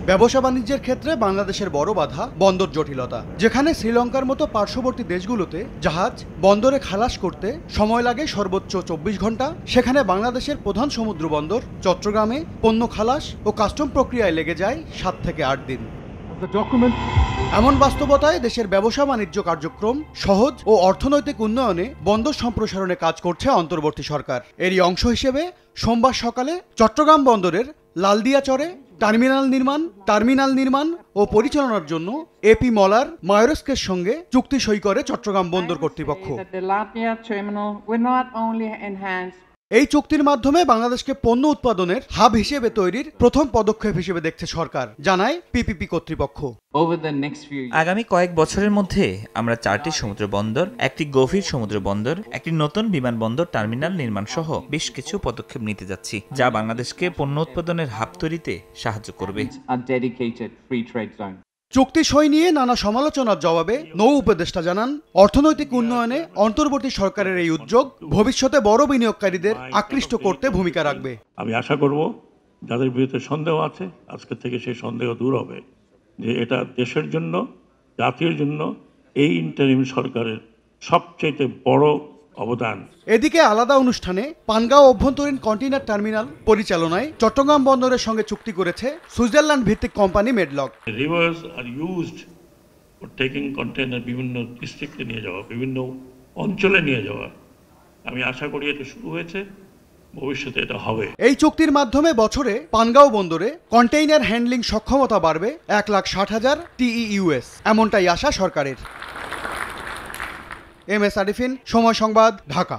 ব্যবসা বাণিজ্যের ক্ষেত্রে বাংলাদেশের বড় বাধা বন্দর জটিলতা, যেখানে শ্রীলঙ্কার মতো পার্শ্ববর্তী দেশগুলোতে জাহাজ বন্দরে খালাস করতে সময় লাগে সর্বোচ্চ 24 ঘন্টা, সেখানে বাংলাদেশের প্রধান সমুদ্র বন্দর চট্টগ্রামে পণ্য খালাস ও কাস্টম প্রক্রিয়ায় লেগে যায় 7 থেকে 8 দিন। এমন বাস্তবতায় দেশের ব্যবসা বাণিজ্য কার্যক্রম সহজ ও অর্থনৈতিক উন্নয়নে বন্দর সম্প্রসারণে কাজ করছে অন্তর্বর্তী সরকার। এরই অংশ হিসেবে সোমবার সকালে চট্টগ্রাম বন্দরের লালদিয়াচরে টার্মিনাল নির্মাণ ও পরিচালনার জন্য এপি মলার মায়োরস্কের সঙ্গে চুক্তি সই করে চট্টগ্রাম বন্দর কর্তৃপক্ষ। এই চুক্তির মাধ্যমে বাংলাদেশকে পণ্য উৎপাদনের হাব হিসেবে তৈরির প্রথম পদক্ষেপ হিসেবে দেখছে সরকার, জানায় পিপিপি কর্তৃপক্ষ। আগামী কয়েক বছরের মধ্যে আমরা 4টি সমুদ্র বন্দর, একটি গভীর সমুদ্র বন্দর, একটি নতুন বিমানবন্দর টার্মিনাল নির্মাণ সহ বেশ কিছু পদক্ষেপ নিতে যাচ্ছি, যা বাংলাদেশকে পণ্য উৎপাদনের হাব তৈরিতে সাহায্য করবে। চুক্তি সই নিয়ে নানা সমালোচনার জবাবে নৌ উপদেষ্টা জানান, অর্থনৈতিক উন্নয়নে অন্তর্বর্তী সরকারের এই উদ্যোগ ভবিষ্যতে বড় বিনিয়োগকারীদের আকৃষ্ট করতে ভূমিকা রাখবে। আমি আশা করব যাদের বিরুদ্ধে সন্দেহ আছে আজকে থেকে সেই সন্দেহ দূর হবে, যে এটা দেশের জন্য, জাতির জন্য এই ইন্টারিম সরকারের সবচেয়ে বড় অবদান। এদিকে আলাদা অনুষ্ঠানে পানগাঁও অভ্যন্তরীণ কন্টেইনার টার্মিনাল পরিচালনায় চট্টগ্রাম বন্দরের সঙ্গে চুক্তি করেছে সুইজারল্যান্ড ভিত্তিক company Medlock. Rivers are used for taking container বিভিন্ন ডিস্ট্রিক্টে নিয়ে যাওয়া, বিভিন্ন অঞ্চলে নিয়ে যাওয়া। আমি আশা করি এটা শুরু হয়েছে, ভবিষ্যতে এটা হবে। এই চুক্তির মাধ্যমে বছরে পানগাঁও বন্দরে কন্টেইনার হ্যান্ডলিং সক্ষমতা বাড়বে 1,60,000 TEUS, এমনটাই আশা সরকারের। এম এস আরিফিন, সময় সংবাদ, ঢাকা।